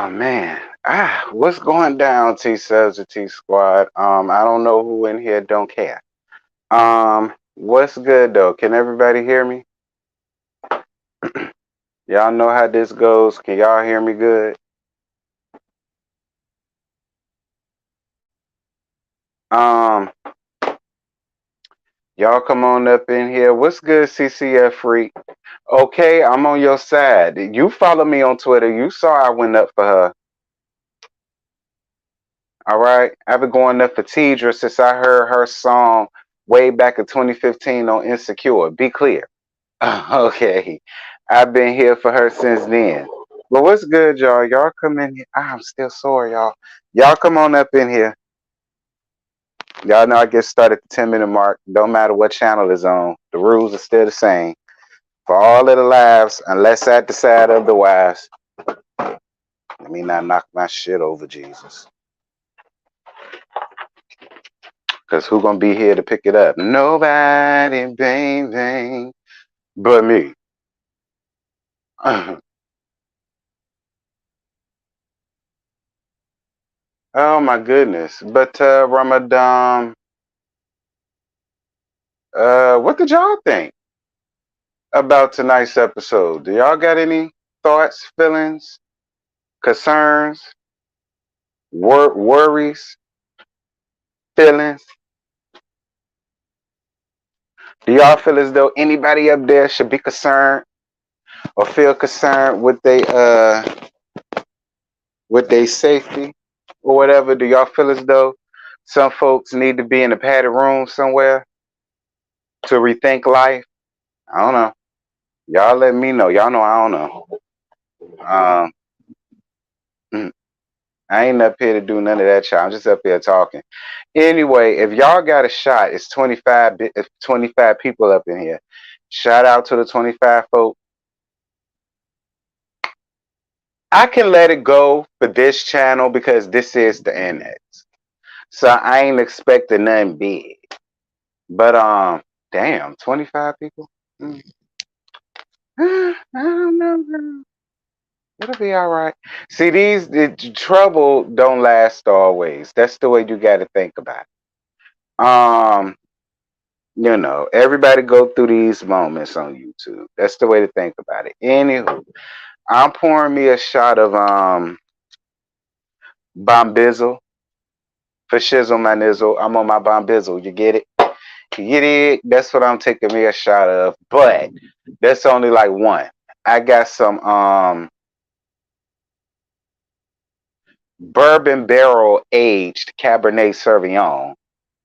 Man. What's going down, T Subs or T Squad? I don't know who in here don't care. What's good though? Can everybody hear me? Y'all know how this goes. Can y'all hear me good? Um, y'all come on up in here. What's good, CCF freak? Okay, I'm on your side. You follow me on Twitter. You saw I went up for her. All right. I've been going up for Tidra since I heard her song way back in 2015 on Insecure. Be clear. Okay. I've been here for her since then. But what's good, y'all? Y'all come in here. I'm still sore, y'all. Y'all come on up in here. Y'all know I get started at the 10-minute mark. Don't matter what channel is on. The rules are still the same. For all of the lives, unless I decide otherwise. Let me not knock my shit over, Jesus. Because who gonna be here to pick it up? Nobody, baby, but me. Oh my goodness. But Ramadan, what did y'all think about tonight's episode? Do y'all got any thoughts, feelings, concerns, worries, feelings? Do y'all feel as though anybody up there should be concerned or feel concerned with their safety or whatever? Do y'all feel as though some folks need to be in a padded room somewhere to rethink life? I don't know. Y'all let me know. Y'all know I don't know. Um, mm, I ain't up here to do none of that, y'all. I'm just up here talking. Anyway, if y'all got a shot, it's 25 people up in here. Shout out to the 25 folk. I can let it go for this channel because this is the annex. So I ain't expecting nothing big. But damn, 25 people? Mm. I don't know. It'll be all right. See, the trouble don't last always. That's the way you got to think about it. Everybody go through these moments on YouTube. That's the way to think about it. Anywho, I'm pouring me a shot of Bombizzle for shizzle my nizzle. I'm on my Bombizzle. You get it? You get it? That's what I'm taking me a shot of. But that's only like one. I got some bourbon barrel aged Cabernet Sauvignon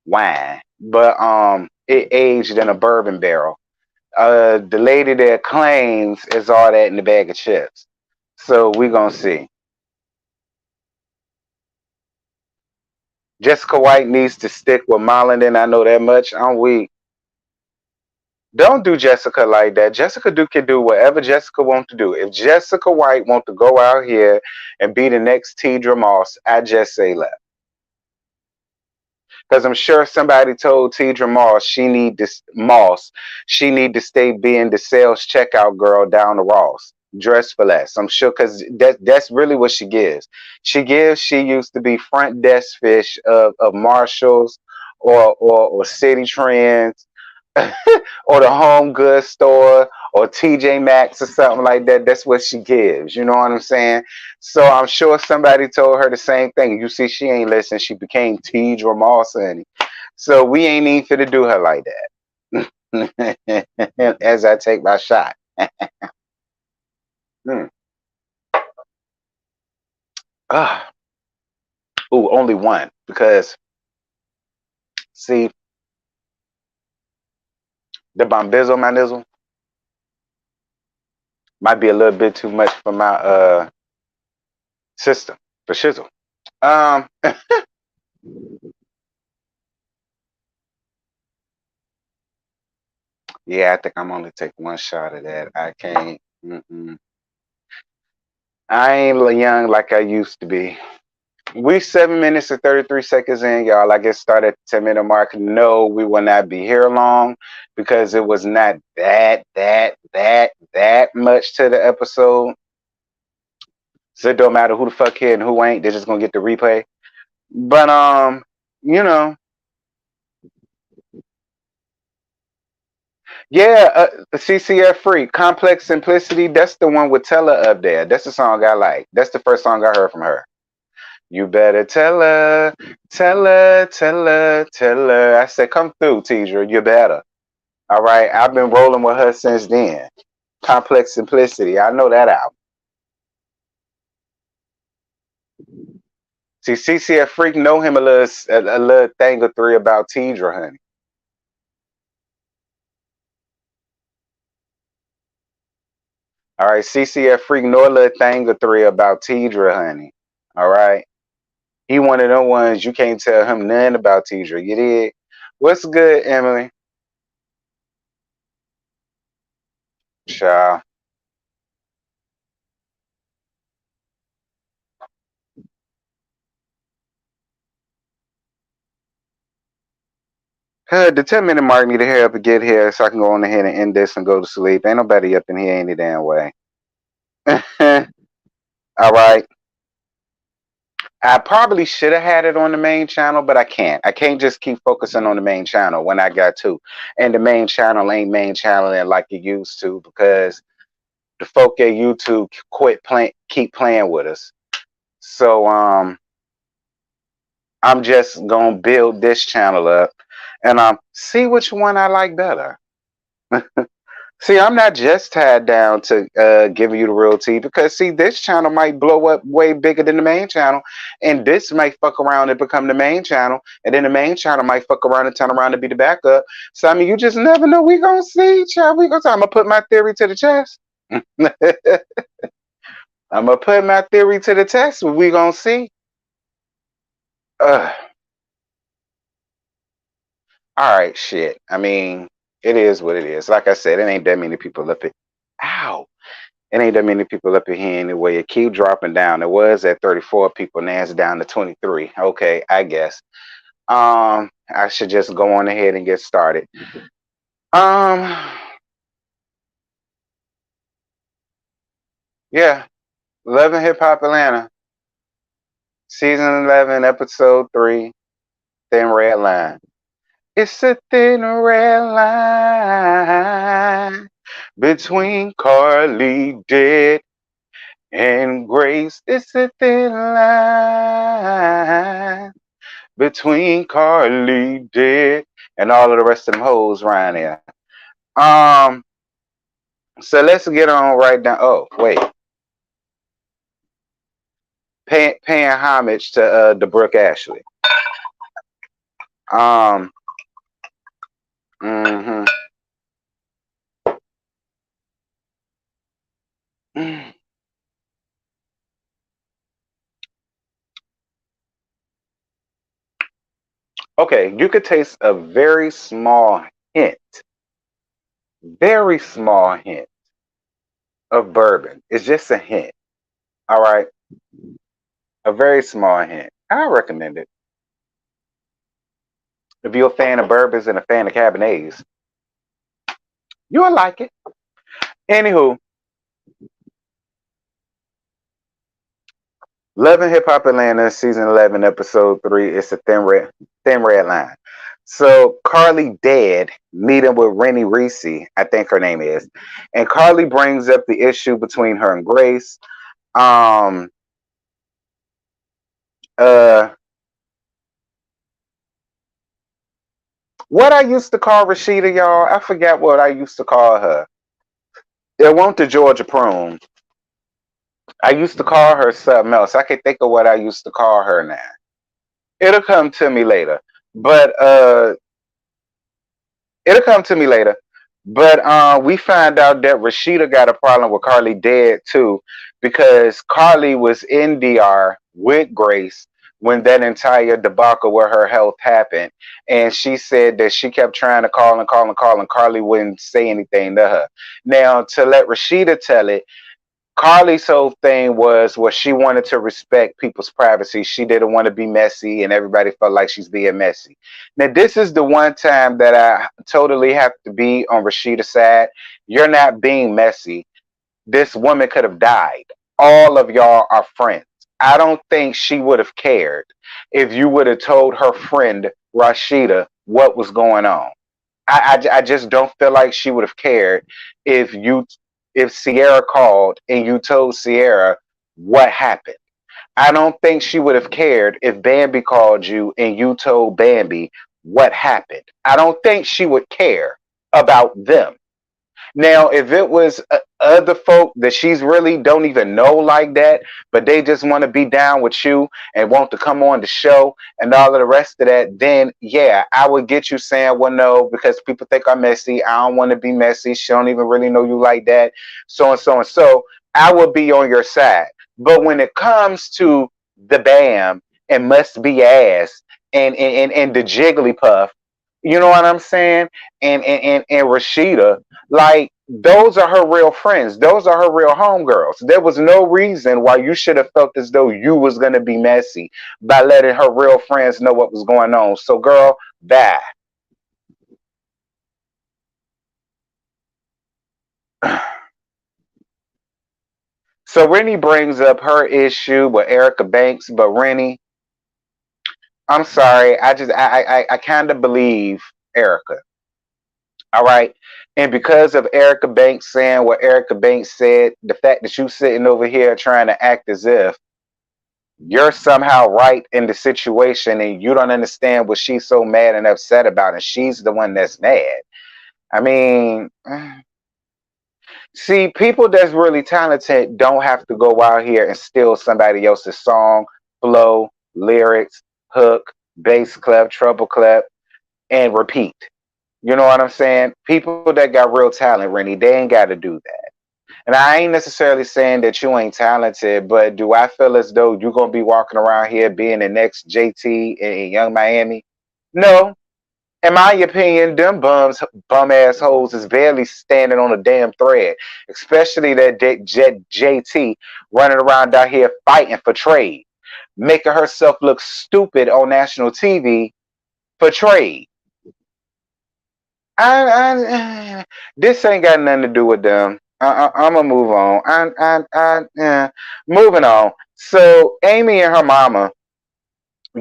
wine, but it aged in a bourbon barrel. The lady that claims is all that in the bag of chips. So we gonna see. Jessica White needs to stick with Marlon, I know that much. I'm weak. Don't do Jessica like that. Jessica can do whatever Jessica wants to do. If Jessica White wants to go out here and be the next Tidra Moss, I just say left. Because I'm sure somebody told Tidra Moss she need to stay being the sales checkout girl down the Ross, dress for less. I'm sure because that's really what she gives. She used to be front desk fish of Marshalls or City Trends or the Home Goods store or TJ Maxx or something like that. That's what she gives. You know what I'm saying? So I'm sure somebody told her the same thing. You see, she ain't listening. She became Tidra Moss, honey. So we ain't even fit to do her like that. As I take my shot. Hmm. Ooh, only one. Because, see, the Bombizzle Manizzle might be a little bit too much for my system, for shizzle. Um, yeah, I think I'm only taking one shot of that. I can't. I ain't young like I used to be. We 7 minutes and 33 seconds in, y'all. I get started at the 10-minute mark. No, we will not be here long because it was not that much to the episode. So it don't matter who the fuck here and who ain't. They're just gonna get the replay. But you know, yeah. CCF Free Complex Simplicity. That's the one with Tella up there. That's the song I like. That's the first song I heard from her. You better tell her, tell her, tell her, tell her. I said, come through, Tidra. You better. All right. I've been rolling with her since then. Complex Simplicity. I know that album. See, CCF Freak know him a little thing or three about Tidra, honey. All right. CCF Freak know a little thing or three about Tidra, honey. All right. He one of them ones you can't tell him nothing about Tidra. You did. What's good, Emily? Child. The 10-minute mark need to hurry up and get here so I can go on ahead and end this and go to sleep. Ain't nobody up in here any damn way. All right. I probably should have had it on the main channel, but I can't. I can't just keep focusing on the main channel when I got to. And the main channel ain't main channeling like it used to because the folk at YouTube keep playing with us. So I'm just gonna build this channel up and see which one I like better. See, I'm not just tied down to giving you the real tea because see, this channel might blow up way bigger than the main channel, and this might fuck around and become the main channel, and then the main channel might fuck around and turn around and be the backup. So I mean, you just never know. We gonna see, child. We gonna. I'm gonna put my theory to the test. I'm gonna put my theory to the test. We gonna see. All right, shit. I mean, it is what it is. Like I said, it ain't that many people up it. Ow. It ain't that many people up in here anyway. It keep dropping down. It was at 34 people. Now it's down to 23. Okay, I guess. I should just go on ahead and get started. Um, yeah. Love and Hip Hop Atlanta, season 11, episode 3, Thin Red Line. It's a thin red line between Carly dead and Grace. It's a thin line between Carly dead and all of the rest of them hoes around there. So let's get on right now. Oh, wait. Paying homage to the Brooke Ashley. Mm-hmm. Okay, you could taste a very small hint of bourbon. It's just a hint. All right. A very small hint. I recommend it. If you're a fan of bourbons and a fan of Cabernets, you'll like it. Anywho, Love and Hip Hop Atlanta, season 11, episode 3. It's a thin red line. So Carly dead, meeting with Rennie Reese, I think her name is, and Carly brings up the issue between her and Grace. What I used to call Rashida, y'all, I forgot what I used to call her. It wasn't the Georgia Prune. I used to call her something else. I can't think of what I used to call her now. It'll come to me later. But it'll come to me later. But we find out that Rashida got a problem with Carly dead too, because Carly was in DR with Grace when that entire debacle with her health happened. And she said that she kept trying to call and call and call, and Carly wouldn't say anything to her. Now, to let Rashida tell it, Carly's whole thing was she wanted to respect people's privacy. She didn't want to be messy, and everybody felt like she's being messy. Now, this is the one time that I totally have to be on Rashida's side. You're not being messy. This woman could have died. All of y'all are friends. I don't think she would have cared if you would have told her friend Rashida what was going on. I just don't feel like she would have cared if you if Sierra called and you told Sierra what happened. I don't think she would have cared if Bambi called you and you told Bambi what happened. I don't think she would care about them. Now, if it was other folk that she's really don't even know like that, but they just want to be down with you and want to come on the show and all of the rest of that, then yeah, I would get you saying, well, no, because people think I'm messy. I don't want to be messy. She don't even really know you like that. So and so and so. I would be on your side. But when it comes to the BAM and must be ass and the Jigglypuff, you know what I'm saying? And Rashida, like those are her real friends. Those are her real homegirls. There was no reason why you should have felt as though you was gonna be messy by letting her real friends know what was going on. So, girl, bye. So Rennie brings up her issue with Erica Banks, but Rennie, I'm sorry, I kind of believe Erica. All right. And because of Erica Banks saying what Erica Banks said, the fact that you sitting over here trying to act as if you're somehow right in the situation and you don't understand what she's so mad and upset about, and she's the one that's mad. I mean, see, people that's really talented don't have to go out here and steal somebody else's song, flow, lyrics, hook, bass clef, treble clef, and repeat. You know what I'm saying? People that got real talent, Rennie, they ain't got to do that. And I ain't necessarily saying that you ain't talented, but do I feel as though you're gonna be walking around here being the next JT in Young Miami? No. In my opinion, them bum ass hoes is barely standing on a damn thread. Especially that JT running around out here fighting for trade, making herself look stupid on national TV for trade. This ain't got nothing to do with them. I'm gonna move on. Moving on. So Amy and her mama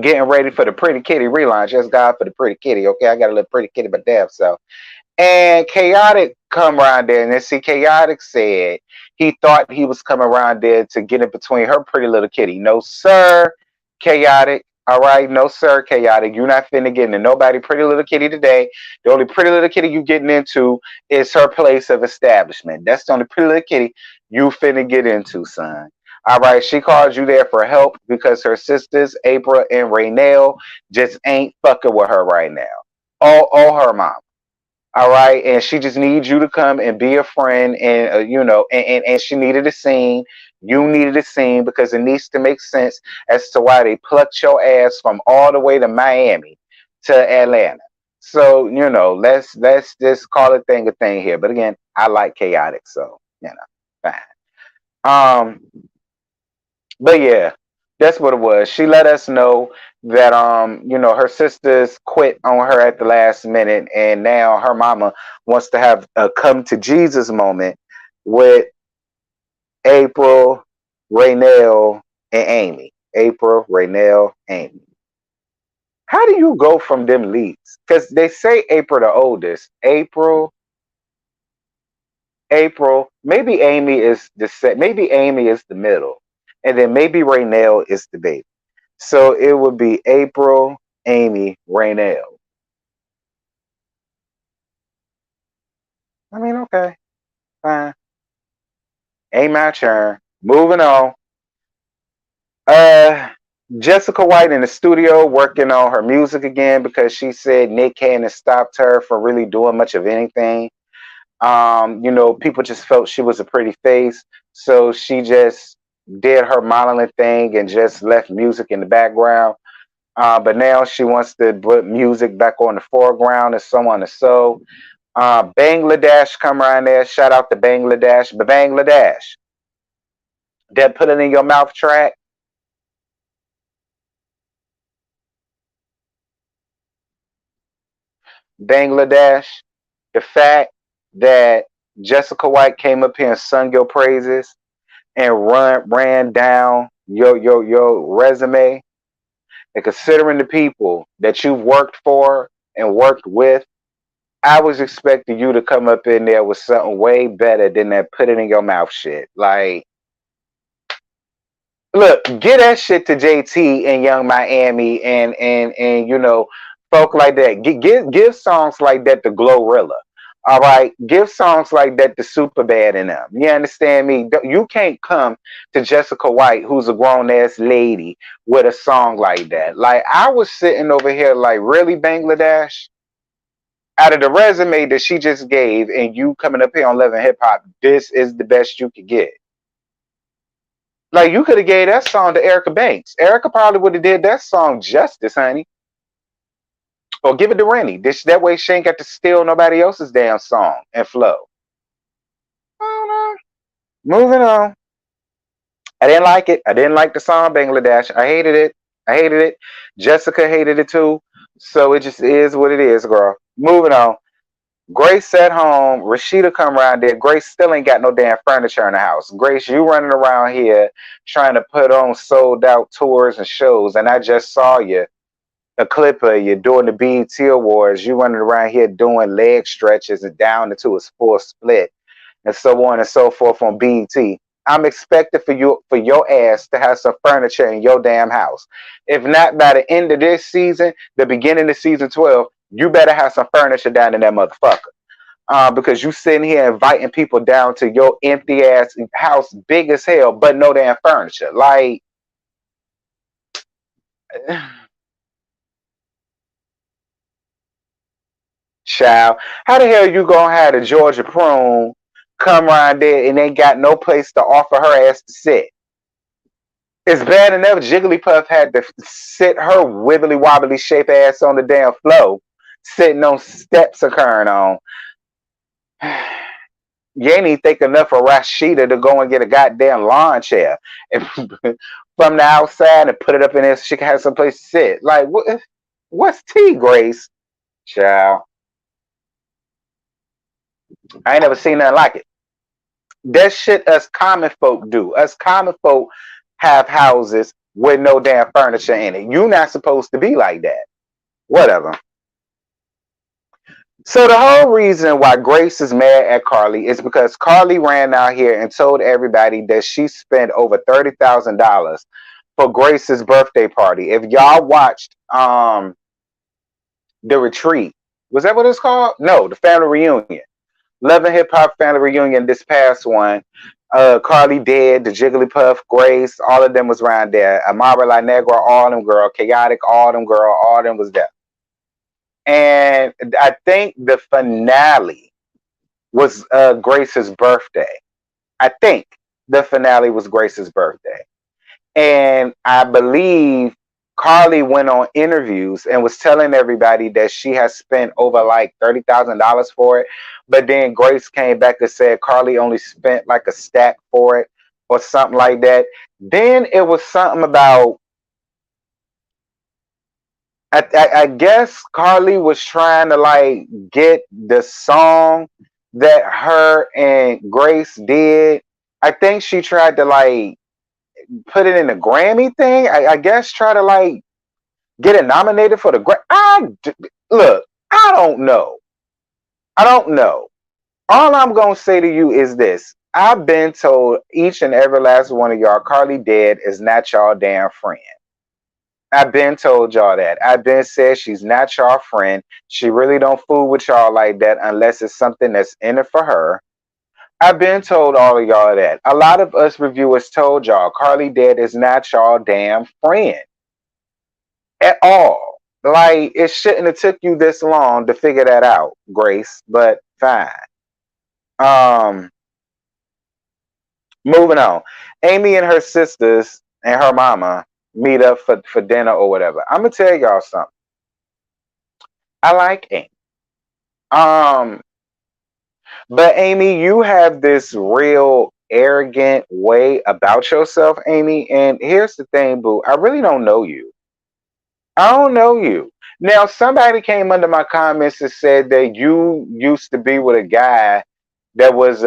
getting ready for the Pretty Kitty relaunch. Just God for the Pretty Kitty. Okay, I got a little Pretty Kitty, but damn so. And Chaotic come around there, and then see, Chaotic said he thought he was coming around there to get in between her pretty little kitty. No, sir, Chaotic. All right, no, sir, Chaotic. You're not finna get into nobody pretty little kitty today. The only pretty little kitty you getting into is her place of establishment. That's the only pretty little kitty you finna get into, son. All right, she called you there for help because her sisters, April and Raynell, just ain't fucking with her right now. All her mom. All right, and she just needs you to come and be a friend, and and she needed a scene. You needed a scene because it needs to make sense as to why they plucked your ass from all the way to Miami to Atlanta. So let's just call a thing here. But again, I like chaotic, so fine. Um, but yeah, that's what it was. She let us know that her sisters quit on her at the last minute, and now her mama wants to have a come to Jesus moment with April, Raynell, and Amy. April, Raynell, Amy. How do you go from them leads? Because they say April the oldest. April, maybe Amy is the set. Maybe Amy is the middle, and then maybe Raynell is the baby. So it would be April, Amy, Raynell. I mean, okay, fine. Ain't my turn. Moving on. Uh, Jessica White in the studio working on her music again because she said Nick Cannon stopped her from really doing much of anything. People just felt she was a pretty face, so she just did her modeling thing and just left music in the background. But now she wants to put music back on the foreground and so on and so. Bangladesh come around there. Shout out to Bangladesh. But Bangladesh, that put it in your mouth track. Bangladesh, the fact that Jessica White came up here and sung your praises, and ran down your resume, and considering the people that you've worked for and worked with, I was expecting you to come up in there with something way better than that put it in your mouth shit. Like, look, get that shit to JT and Young Miami and folk like that. Give songs like that to Glorilla. All right, give songs like that to Superbad and them. You understand me? You can't come to Jessica White, who's a grown ass lady, with a song like that. Like, I was sitting over here like, really, Bangladesh? Out of the resume that she just gave, and you coming up here on Love and Hip Hop, this is the best you could get. Like, you could have gave that song to Erica Banks. Erica probably would have did that song justice, honey. Or give it to Rennie. That way she ain't got to steal nobody else's damn song and flow. I don't know. Moving on. I didn't like it. I didn't like the song Bangladesh. I hated it. I hated it. Jessica hated it too. So it just is what it is, girl. Moving on. Grace at home. Rashida come around there. Grace still ain't got no damn furniture in the house. Grace, you running around here trying to put on sold out tours and shows. And I just saw you, a clip of you doing the BET Awards. You running around here doing leg stretches and down into a full split and so on and so forth on BET. I'm expecting for your ass to have some furniture in your damn house. If not by the end of this season, the beginning of season 12, you better have some furniture down in that motherfucker. Because you sitting here inviting people down to your empty ass house, big as hell, but no damn furniture. Like, child, how the hell you gonna have the Georgia prune come around there and ain't got no place to offer her ass to sit? It's bad enough Jigglypuff had to sit her wibbly wobbly shape ass on the damn floor, sitting on steps occurring on. You ain't even think enough of Rashida to go and get a goddamn lawn chair and from the outside and put it up in there so she can have some place to sit. Like, what's tea, Grace? Child, I ain't never seen nothing like it. That shit us common folk do. Us common folk have houses with no damn furniture in it. You not supposed to be like that. Whatever. So the whole reason why Grace is mad at Carly is because Carly ran out here and told everybody that she spent over $30,000 for Grace's birthday party. If y'all watched The Retreat, was that what it's called? No, the family reunion. Love and Hip Hop family reunion, this past one. Carly Dead, the Jigglypuff, Grace, all of them was around there. Amara La Negra, all them girl, Chaotic, all them girl, all them was there. And I think the finale was Grace's birthday. I think the finale was Grace's birthday. And I believe Carly went on interviews and was telling everybody that she has spent over like $30,000 for it. But then Grace came back and said Carly only spent like a stack for it or something like that. Then it was something about, I guess Carly was trying to like get the song that her and Grace did. I think she tried to like put it in the Grammy thing. I guess try to like get it nominated for the Grammy. Look, I don't know. I don't know. All I'm gonna say to you is this: I've been told each and every last one of y'all, Carly Dead is not y'all damn friend. I've been told y'all that. I've been said she's not y'all friend. She really don't fool with y'all like that unless it's something that's in it for her. I've been told all of y'all that. A lot of us reviewers told y'all Carly Dead is not y'all damn friend at all. Like, it shouldn't have took you this long to figure that out, Grace, but fine. Moving on. Amy and her sisters and her mama meet up for dinner or whatever. I'm gonna tell y'all something. I like Amy. But Amy, you have this real arrogant way about yourself, Amy. And here's the thing, boo. I really don't know you. I don't know you. Now, somebody came under my comments and said that you used to be with a guy that was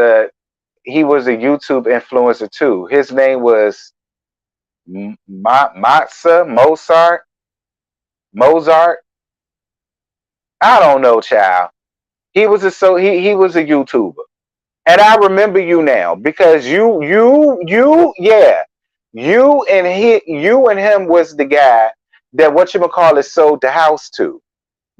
he was a YouTube influencer too. His name was Matza Mozart. I don't know, child. He was a YouTuber. And I remember you now because yeah, you and him was the guy that whatchamacallit sold the house to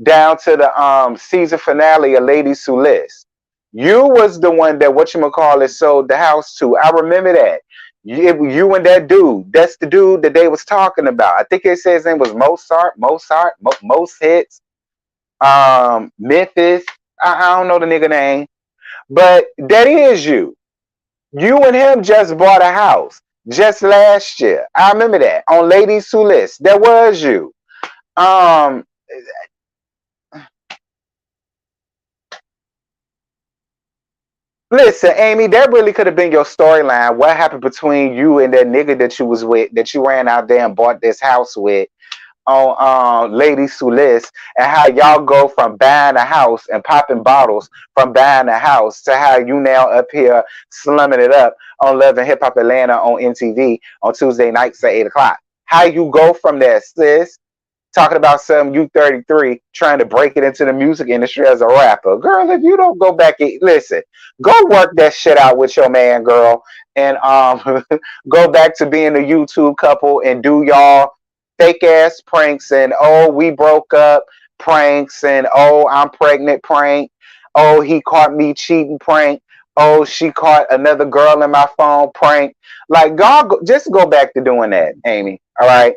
down to the season finale of Ladies Who List. You was the one that whatchamacallit sold the house to. I remember that. You and that dude. That's the dude that they was talking about. I think it said his name was Most Hits, Memphis. I don't know the nigga name. But that is you. You and him just bought a house just last year. I remember that on Ladies Who List. That was you. Um, Listen, Amy, that really could have been your storyline. What happened between you and that nigga that you was with, that you ran out there and bought this house with on Ladies Who List, and how y'all go from buying a house and popping bottles from buying a house to how you now up here slumming it up on Love and Hip Hop Atlanta on MTV on Tuesday nights at 8 o'clock. How you go from there, sis? Talking about some you 33 trying to break it into the music industry as a rapper. Girl, if you don't go back and listen, go work that shit out with your man, girl, and go back to being a YouTube couple and do y'all fake ass pranks and oh we broke up pranks and oh I'm pregnant prank. Oh he caught me cheating prank. Oh she caught another girl in my phone prank. Like God, just go back to doing that, Amy. All right.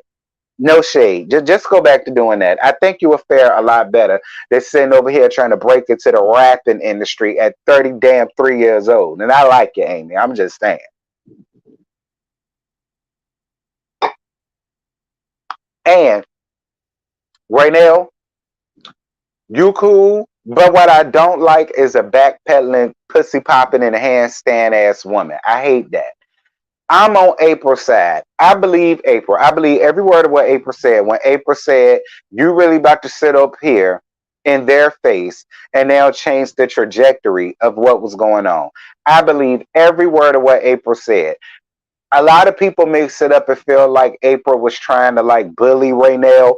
No shade. Just go back to doing that. I think you would fare a lot better than sitting over here trying to break into the rapping industry at 30 damn 3 years old. And I like you, Amy. I'm just saying. And Raynell, you cool. But what I don't like is a backpedaling, pussy popping, and handstand ass woman. I hate that. I'm on April's side. I believe April. I believe every word of what April said. When April said, you really about to sit up here in their face and now change the trajectory of what was going on. I believe every word of what April said. A lot of people mix it up and feel like April was trying to like bully Raynell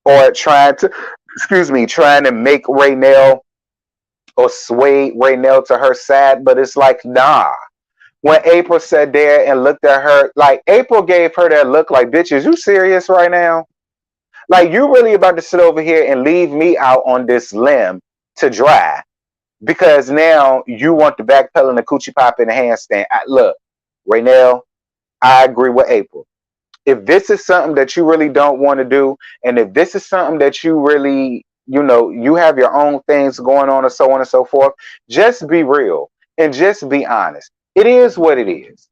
or trying to make Raynell or sway Raynell to her side. But it's like, nah. When April sat there and looked at her, like April gave her that look like, bitch, is you serious right now? Like you really about to sit over here and leave me out on this limb to dry because now you want the backpedal and the coochie pop in the handstand. Look, Raynell, I agree with April. If this is something that you really don't want to do, and if this is something that you really, you have your own things going on and so on and so forth, just be real and just be honest. It is what it is.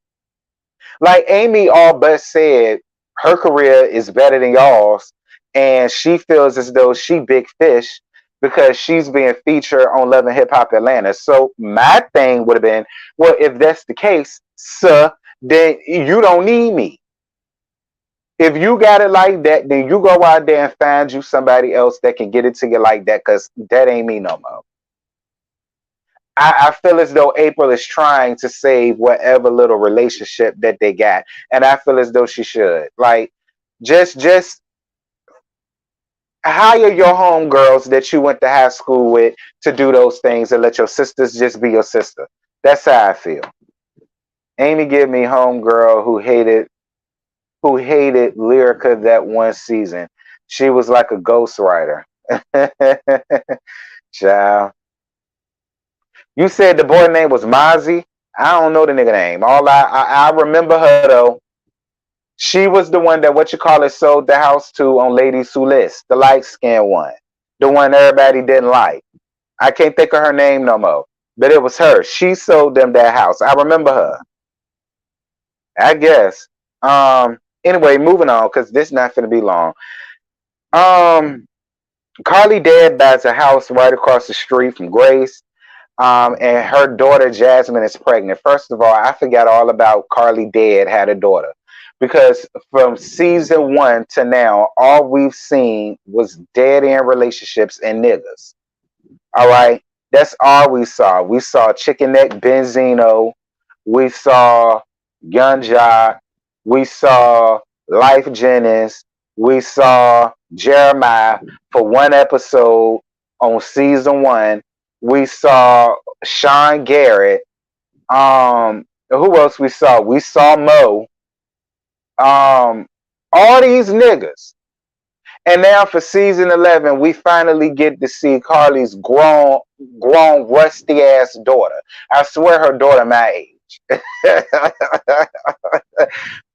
Like Amy all but said, her career is better than y'all's, and she feels as though she big fish because she's being featured on Love and Hip Hop Atlanta. So my thing would have been, well, if that's the case, sir, then you don't need me. If you got it like that, then you go out there and find you somebody else that can get it to you like that, because that ain't me no more. I feel as though April is trying to save whatever little relationship that they got, and I feel as though she should. Like, just hire your homegirls that you went to high school with to do those things, and let your sisters just be your sister. That's how I feel. Amy give me homegirl who hated Lyrica that one season. She was like a ghostwriter. Child. You said the boy name was Mozzie. I don't know the nigga name. All I remember her though. She was the one that sold the house to on Ladies Who List, the light skinned one, the one everybody didn't like. I can't think of her name no more, but it was her. She sold them that house. I remember her. I guess. Anyway, moving on because this not gonna be long. Carly Dad buys a house right across the street from Grace. And her daughter Jasmine is pregnant. First of all, I forgot all about Carly Dead had a daughter, because from season 1 to now, all we've seen was dead end relationships and niggas. All right, that's all we saw. We saw Chicken Neck Benzino. We saw Young Jock. We saw Life Jennings. We saw Jeremiah for one episode on season one. We saw Sean Garrett. Who else we saw? We saw Mo. Um, all these niggas. And now for season 11, we finally get to see Carly's grown, rusty ass daughter. I swear her daughter my age.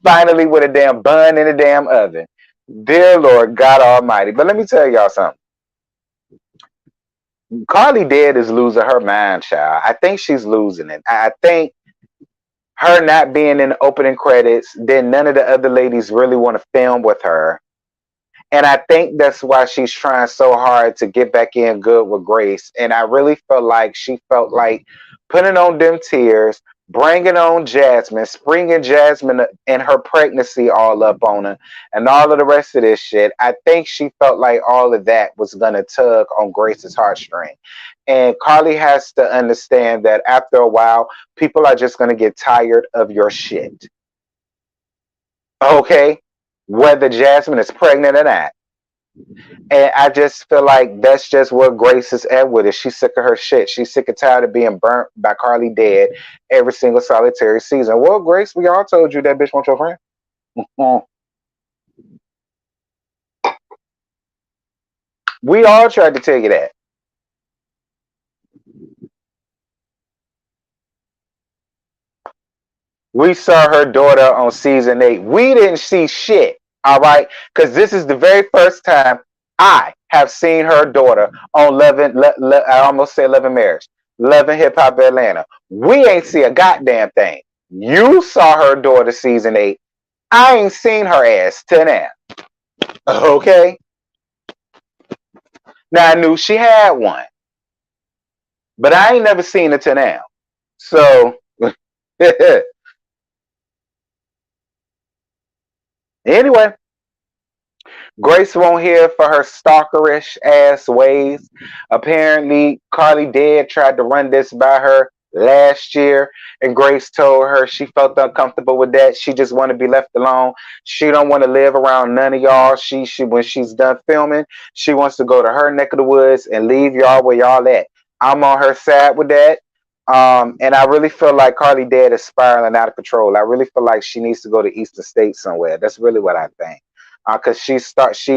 Finally with a damn bun in a damn oven. Dear Lord God Almighty. But let me tell y'all something. Carly Dead is losing her mind, child. I think she's losing it. I think her not being in the opening credits, then none of the other ladies really want to film with her. And I think that's why she's trying so hard to get back in good with Grace. And I really felt like she felt like putting on them tears, bringing on Jasmine, springing Jasmine and her pregnancy all up on her, and all of the rest of this shit. I think she felt like all of that was going to tug on Grace's heartstring. And Carly has to understand that after a while, people are just going to get tired of your shit. Okay? Whether Jasmine is pregnant or not. And I just feel like that's just where Grace is at with it. She's sick of her shit. She's sick and tired of being burnt by Carly Dead every single solitary season. Well, Grace, we all told you that bitch wants your friend. We all tried to tell you that. We saw her daughter on season 8. We didn't see shit, all right? Because this is the very first time I have seen her daughter on I almost said Love and Marriage, Love and Hip Hop Atlanta. We ain't see a goddamn thing. You saw her daughter season 8. I ain't seen her ass till now. Okay? Now I knew she had one, but I ain't never seen it till now. So, anyway. Grace won't hear for her stalkerish ass ways. Apparently, Carly Dead tried to run this by her last year, and Grace told her she felt uncomfortable with that. She just want to be left alone. She don't want to live around none of y'all. She when she's done filming, she wants to go to her neck of the woods and leave y'all where y'all at. I'm on her side with that. And I really feel like Carly Dead is spiraling out of control. I really feel like she needs to go to Eastern State somewhere. That's really what I think. Cause she's starting to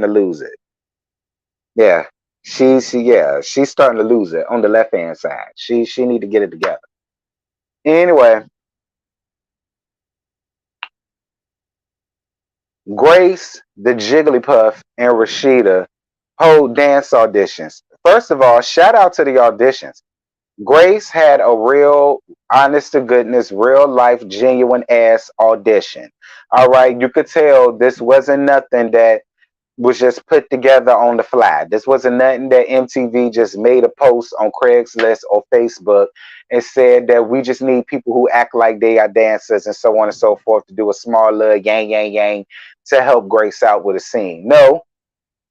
lose it. Yeah, she's starting to lose it on the left hand side. She need to get it together. Anyway, Grace, the Jigglypuff, and Rashida hold dance auditions. First of all, shout out to the auditions. Grace had a real, honest to goodness, real life, genuine ass audition. All right, you could tell this wasn't nothing that was just put together on the fly. This wasn't nothing that MTV just made a post on Craigslist or Facebook and said that we just need people who act like they are dancers and so on and so forth to do a small little yang, yang, yang to help Grace out with a scene. No,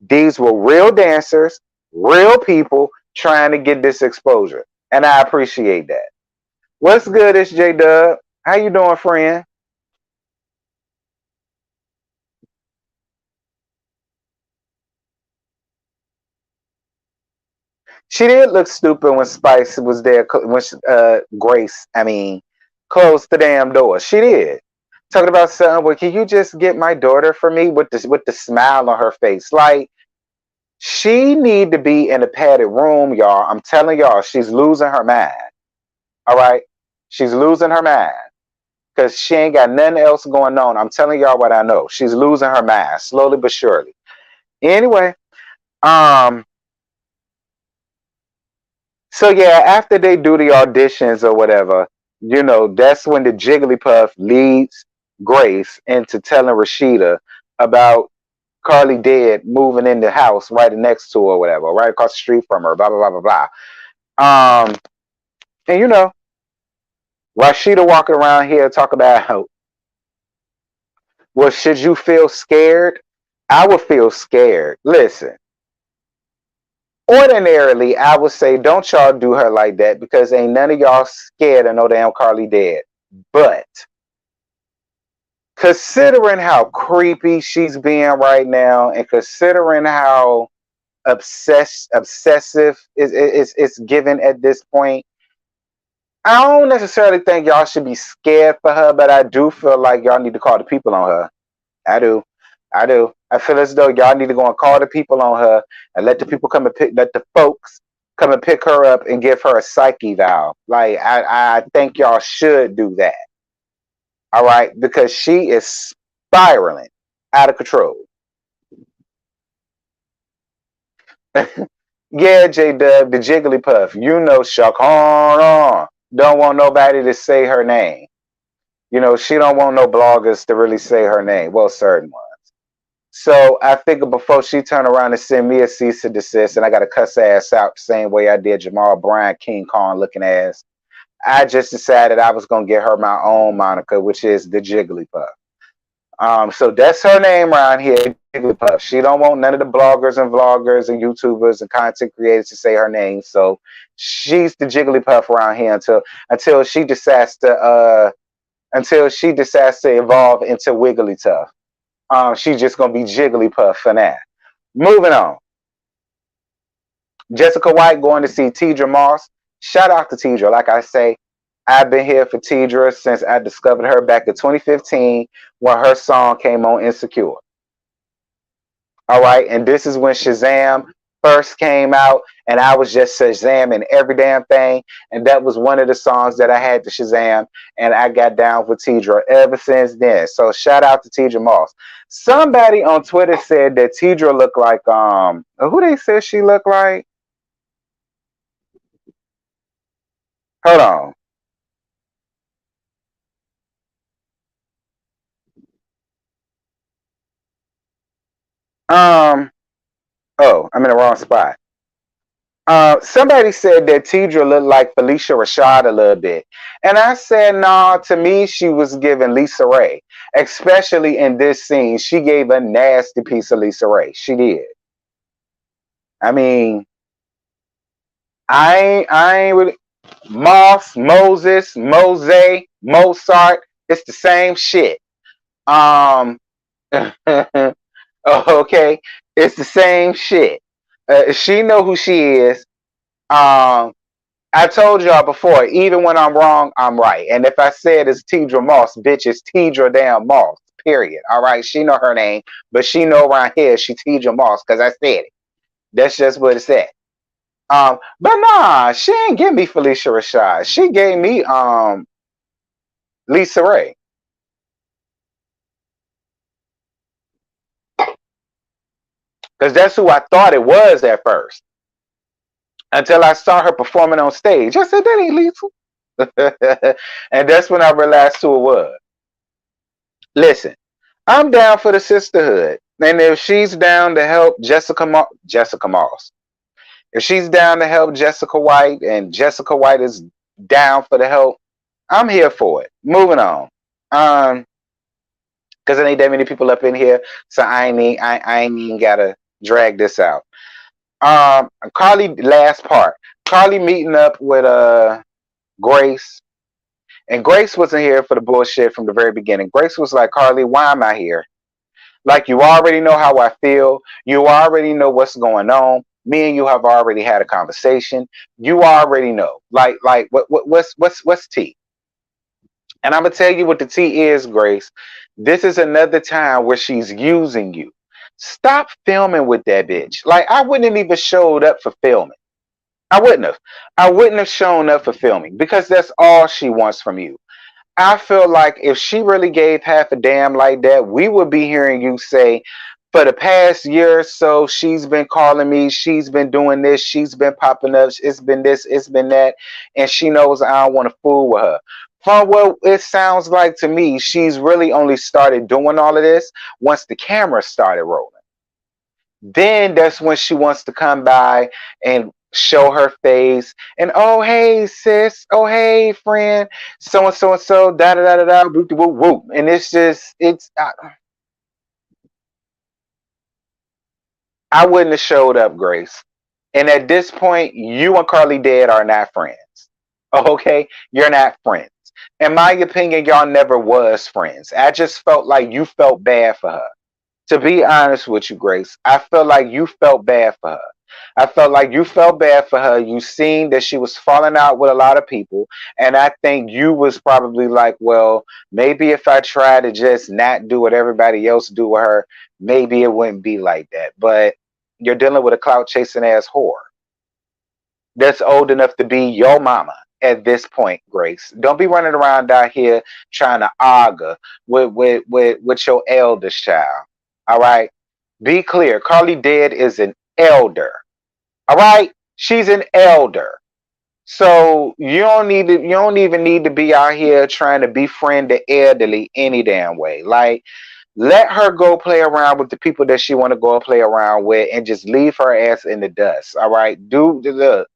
these were real dancers, real people trying to get this exposure. And I appreciate that. What's good, it's J Dub. How you doing, friend? She did look stupid when Spice was there, when Grace, I mean, closed the damn door. She did. Talking about something, well, can you just get my daughter for me with the smile on her face? Like, she need to be in a padded room, y'all. I'm telling y'all, she's losing her mind. All right? She's losing her mind. Because she ain't got nothing else going on. I'm telling y'all what I know. She's losing her mind, slowly but surely. Anyway, um, so yeah, after they do the auditions or whatever, that's when the Jigglypuff leads Grace into telling Rashida about Carly Dead moving in the house right next to her or whatever, right across the street from her, blah, blah, blah, blah, blah. And Rashida walking around here talking about, well, should you feel scared? I would feel scared. Listen, Ordinarily, I would say don't y'all do her like that because ain't none of y'all scared of no damn Carly dead. But considering how creepy she's being right now, and considering how obsessive it's given at this point, I don't necessarily think y'all should be scared for her, but I do feel like y'all need to call the people on her. I do. I do. I feel as though y'all need to go and call the people on her and let the people come and let the folks come and pick her up and give her a psyche valve. Like, I think y'all should do that. All right. Because she is spiraling out of control. Yeah, J Dub, the Jigglypuff. You know, Shuck on. Don't want nobody to say her name. You know, she don't want no bloggers to really say her name. Well, certain ones. So I figured before she turned around and send me a cease and desist, and I got to cuss ass out the same way I did Jamal Bryant, King Kong looking ass, I just decided I was going to get her my own moniker, which is the Jigglypuff. So that's her name around here, Jigglypuff. She don't want none of the bloggers and vloggers and YouTubers and content creators to say her name. So she's the Jigglypuff around here until she decides to evolve into Wigglytuff. She's just gonna be Jigglypuff for now. Moving on. Jessica White going to see Tidra Moss. Shout out to Tidra. Like I say, I've been here for Tidra since I discovered her back in 2015 when her song came on Insecure. All right, and this is when Shazam first came out, and I was just Shazamming every damn thing, and that was one of the songs that I had to Shazam, and I got down with Tidra ever since then. So shout out to Tidra Moss. Somebody on Twitter said that Tidra looked like who they said she looked like? Hold on. Oh, I'm in the wrong spot. Somebody said that Tidra looked like Felicia Rashad a little bit. And I said, nah, to me, she was giving Lisa Ray. Especially in this scene, she gave a nasty piece of Lisa Ray. She did. I mean, I ain't really Moss, Moses, Mose, Mozart. It's the same shit. Um, okay, it's the same shit. She know who she is. Um, I told y'all before, even when I'm wrong, I'm right. And if I said it's Tidra Moss, bitch, it's Tidra damn Moss. Period. All right, she know her name, but she know around here she Tidra Moss because I said it. That's just what it said. But nah, she ain't give me Felicia Rashad. She gave me Lisa Ray. Because that's who I thought it was at first. Until I saw her performing on stage. I said, that ain't Lisa. And that's when I realized who it was. Listen, I'm down for the sisterhood. And if she's down to help Jessica Moss, if she's down to help Jessica White and Jessica White is down for the help, I'm here for it. Moving on. Because there ain't that many people up in here, so I ain't even gotta drag this out. Carly, last part. Carly meeting up with Grace. And Grace wasn't here for the bullshit from the very beginning. Grace was like, Carly, why am I here? Like, you already know how I feel. You already know what's going on. Me and you have already had a conversation. You already know. What's tea? And I'm gonna tell you what the tea is, Grace. This is another time where she's using you. Stop filming with that bitch. Like, I wouldn't have even showed up for filming. I wouldn't have. I wouldn't have shown up for filming because that's all she wants from you. I feel like if she really gave half a damn like that, we would be hearing you say, for the past year or so, she's been calling me, she's been doing this, she's been popping up, it's been this, it's been that, and she knows I don't want to fool with her. From what it sounds like to me, she's really only started doing all of this once the camera started rolling. Then that's when she wants to come by and show her face and, oh hey sis, oh hey friend, so and so and so, da da da da da, whoop whoop whoop, and it's just I wouldn't have showed up, Grace. And at this point, you and Carly Dead are not friends. Okay? You're not friends. In my opinion, y'all never was friends. I just felt like you felt bad for her. To be honest with you, Grace, I felt like you felt bad for her. I felt like you felt bad for her. You seen that she was falling out with a lot of people. And I think you was probably like, well, maybe if I try to just not do what everybody else do with her, maybe it wouldn't be like that. But you're dealing with a clout chasing ass whore that's old enough to be your mama at this point, Grace. Don't be running around out here trying to argue with your eldest child. All right. Be clear. Carly Dead is an elder. All right. She's an elder. So you don't even need to be out here trying to befriend the elderly any damn way. Like, let her go play around with the people that she want to go play around with and just leave her ass in the dust. All right. Do the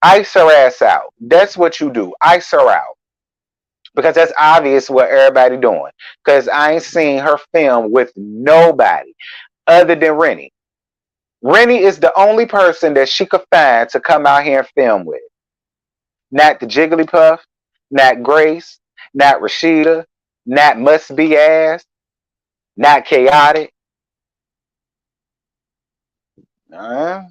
ice her ass out. That's what you do. Ice her out. Because that's obvious what everybody doing. Because I ain't seen her film with nobody other than Rennie. Rennie is the only person that she could find to come out here and film with. Not the Jigglypuff, not Grace, not Rashida, not Must Be Ass, not Chaotic. I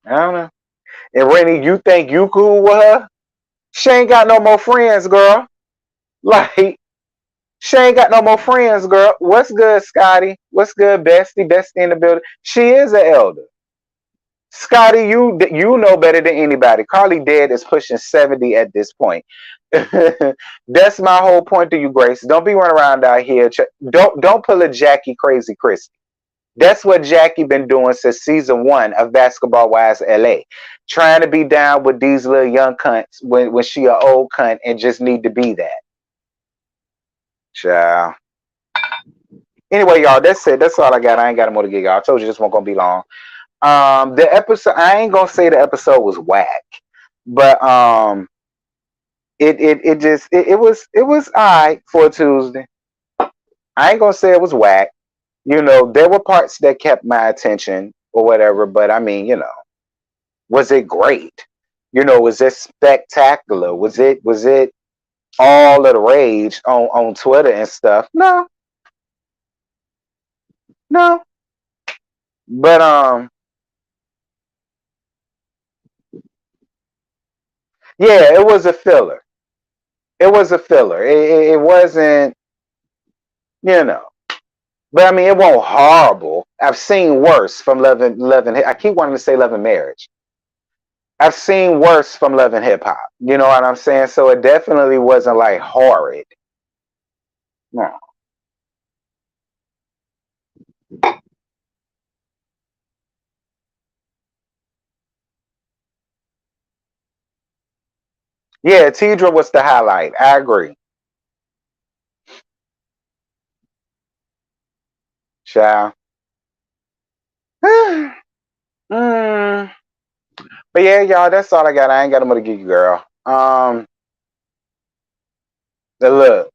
don't know. And Rennie, you think you cool with her? She ain't got no more friends, girl. Like, she ain't got no more friends, girl. What's good, Scotty? What's good, Bestie? Bestie in the building. She is an elder. Scotty, you know better than anybody. Carly Dead is pushing 70 at this point. That's my whole point to you, Grace. Don't be running around out here. Don't pull a Jackie Crazy Christie. That's what Jackie been doing since season 1 of Basketball Wives LA. Trying to be down with these little young cunts when she an old cunt and just need to be that. Ciao. Anyway, y'all, that's it. That's all I got. I ain't got more to get y'all. I told you this won't gonna be long. The episode, I ain't gonna say the episode was whack, but it was alright for a Tuesday. I ain't gonna say it was whack. You know, there were parts that kept my attention or whatever, but I mean, was it great? Was it spectacular? Was it all of the rage on Twitter and stuff? No, no. But yeah, it was a filler. It was a filler. It wasn't, you know. But I mean, it wasn't horrible. I've seen worse from Love and I keep wanting to say Love and Marriage. I've seen worse from Love and Hip Hop. You know what I'm saying? So it definitely wasn't like horrid. No. Yeah, Tidra was the highlight. I agree. Child. Mm. But yeah, y'all, that's all I got. I ain't got more to give you, girl. Look,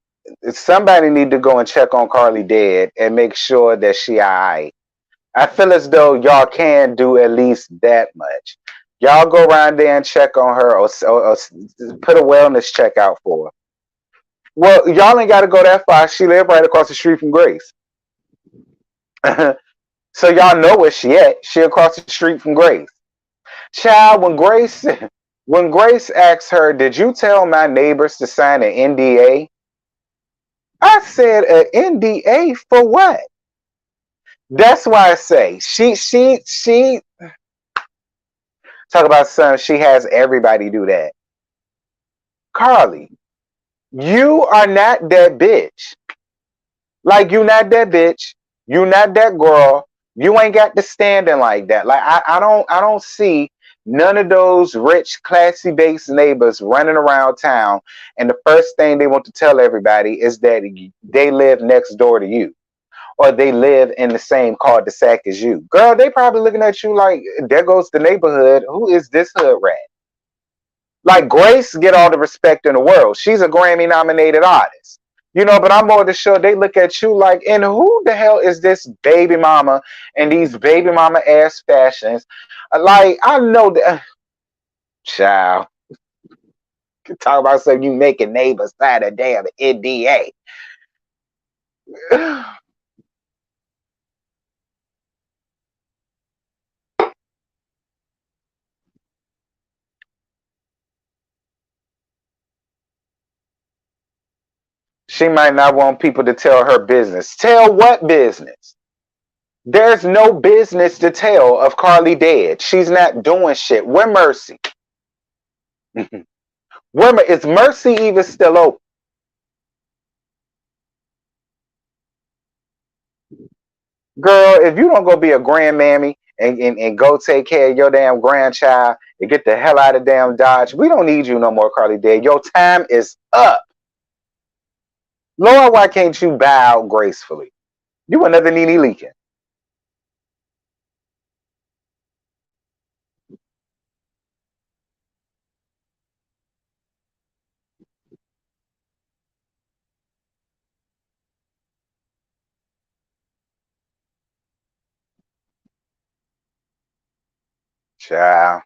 somebody need to go and check on Carly Dead and make sure that she alright. I feel as though y'all can do at least that much. Y'all go around there and check on her, or put a wellness check out for her. Well, y'all ain't got to go that far. She live right across the street from Grace. So y'all know where she at. She across the street from Grace. Child, when Grace asked her, "Did you tell my neighbors to sign an NDA?" I said, "An NDA for what?" That's why I say she talk about something. She has everybody do that. Carly, you are not that bitch. Like, you not that bitch. You not that girl. You ain't got the standing like that. Like, I don't see none of those rich, classy based neighbors running around town, and the first thing they want to tell everybody is that they live next door to you, or they live in the same cul-de-sac as you. Girl, they probably looking at you like, there goes the neighborhood. Who is this hood rat? Like, Grace get all the respect in the world. She's a Grammy nominated artist. But I'm more than sure they look at you like, and who the hell is this baby mama and these baby mama ass fashions? Like, I know that, child, talk about something you making neighbors sign a damn NDA. She might not want people to tell her business. Tell what business? There's no business to tell of Carly dead. She's not doing shit. Where Mercy? Is Mercy even still open? Girl, if you don't go be a grandmammy and go take care of your damn grandchild and get the hell out of damn Dodge, we don't need you no more, Carly dead. Your time is up. Lord, why can't you bow gracefully? You another Nene Leakin. Child.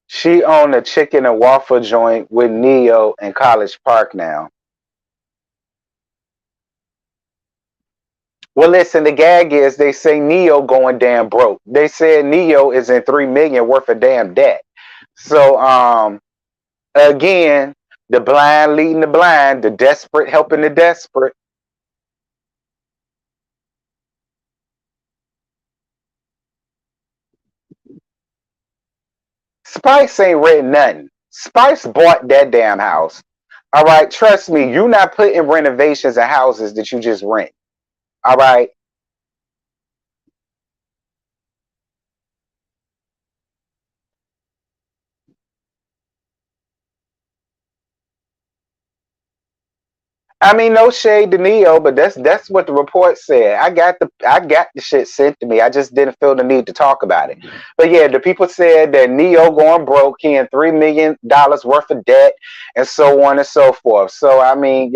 She owned a chicken and waffle joint with Neo in College Park now. Well, listen, the gag is they say Neo going damn broke. They said Neo is in $3 million worth of damn debt. So, again, the blind leading the blind, the desperate helping the desperate. Spice ain't read nothing. Spice bought that damn house. All right, trust me, you not putting renovations of houses that you just rent. All right. I mean, no shade to Neo, but that's what the report said. I got the shit sent to me. I just didn't feel the need to talk about it. But yeah, the people said that Neo going broke, he in $3 million worth of debt, and so on and so forth. So I mean,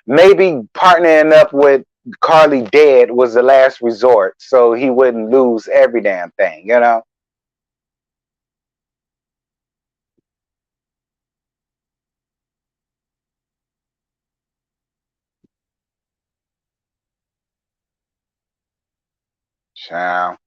maybe partnering up with Carly dead was the last resort, so he wouldn't lose every damn thing. Child.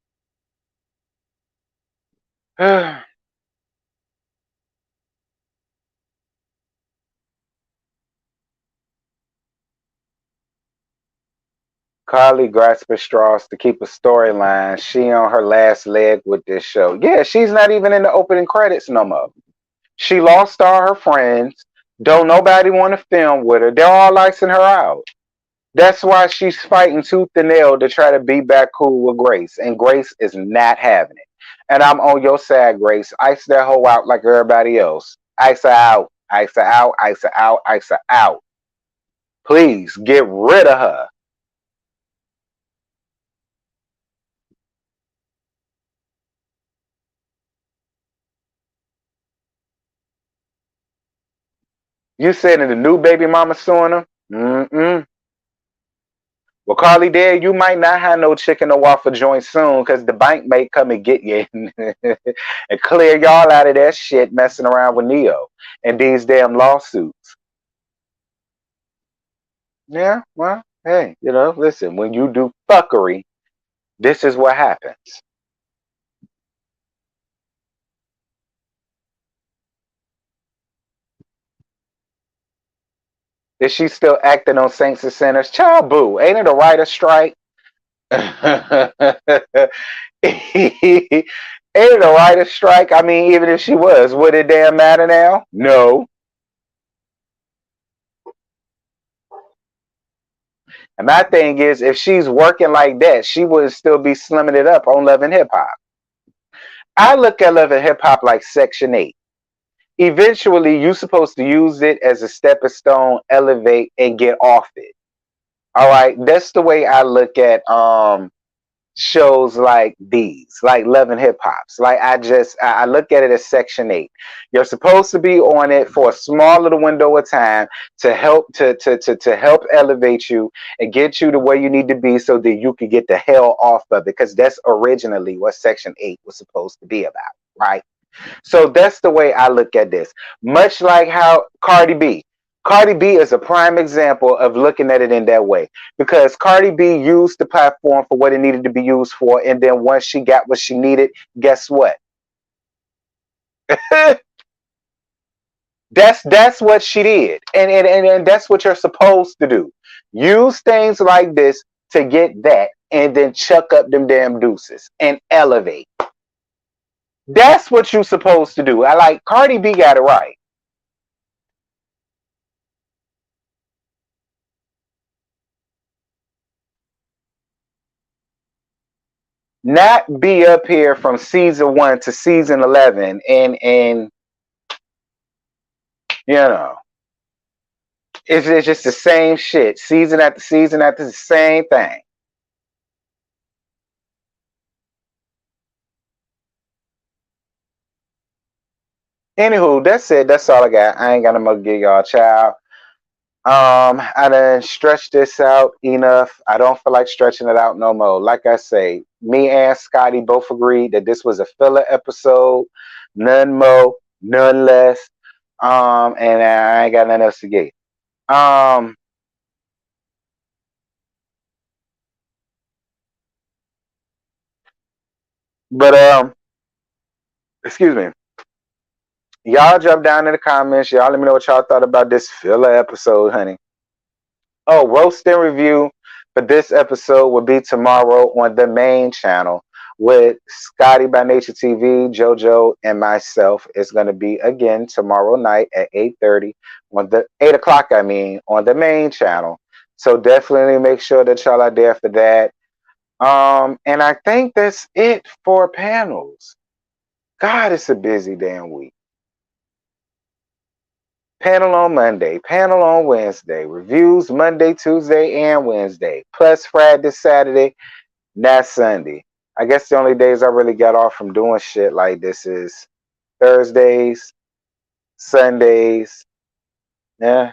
Carly grasping straws to keep a storyline. She on her last leg with this show. Yeah, she's not even in the opening credits no more. She lost all her friends. Don't nobody want to film with her. They're all icing her out. That's why she's fighting tooth and nail to try to be back cool with Grace. And Grace is not having it. And I'm on your side, Grace. Ice that hoe out like everybody else. Ice her out. Ice her out. Ice her out. Ice her out. Please get rid of her. You said in the new baby mama suing him? Mm-mm. Well, Carly Dare, you might not have no chicken or waffle joint soon because the bank may come and get you and clear y'all out of that shit messing around with Neo and these damn lawsuits. Yeah, well, hey, listen, when you do fuckery, this is what happens. Is she still acting on Saints and Sinners? Child boo, ain't it a writer strike? Ain't it a writer strike? I mean, even if she was, would it damn matter now? No. And my thing is, if she's working like that, she would still be slimming it up on Love and Hip Hop. I look at Love and Hip Hop like Section 8. Eventually, you're supposed to use it as a stepping stone, elevate, and get off it. All right, that's the way I look at shows like these, like Love and Hip Hops. Like I look at it as Section 8. You're supposed to be on it for a small little window of time to help to help elevate you and get you to where you need to be so that you can get the hell off of it. Because that's originally what Section 8 was supposed to be about, right? So that's the way I look at this. Much like how Cardi B is a prime example of looking at it in that way because Cardi B used the platform for what it needed to be used for. And then once she got what she needed, guess what? That's what she did. And that's what you're supposed to do. Use things like this to get that and then chuck up them damn deuces and elevate. That's what you're supposed to do. I like Cardi B got it right. Not be up here from season 1 to season 11 and you know it's just the same shit season after season after the same thing. Anywho, that's it. That's all I got. I ain't got no more to give y'all, child. I done stretched this out enough. I don't feel like stretching it out no more. Like I say, me and Scotty both agreed that this was a filler episode, none more, none less. And I ain't got nothing else to give. Um, but excuse me. Y'all jump down in the comments. Y'all let me know what y'all thought about this filler episode, honey. Oh, roast and review for this episode will be tomorrow on the main channel with Scotty by Nature TV, JoJo, and myself. It's going to be again tomorrow night at 8:30 on the 8 o'clock. I mean, on the main channel. So definitely make sure that y'all are there for that. And I think that's it for panels. God, it's a busy damn week. Panel on Monday, panel on Wednesday, reviews Monday, Tuesday, and Wednesday, plus Friday, Saturday, not Sunday. I guess the only days I really got off from doing shit like this is Thursdays, Sundays, yeah,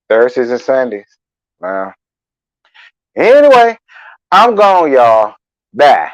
Thursdays and Sundays. Wow. Anyway, I'm gone, y'all. Bye.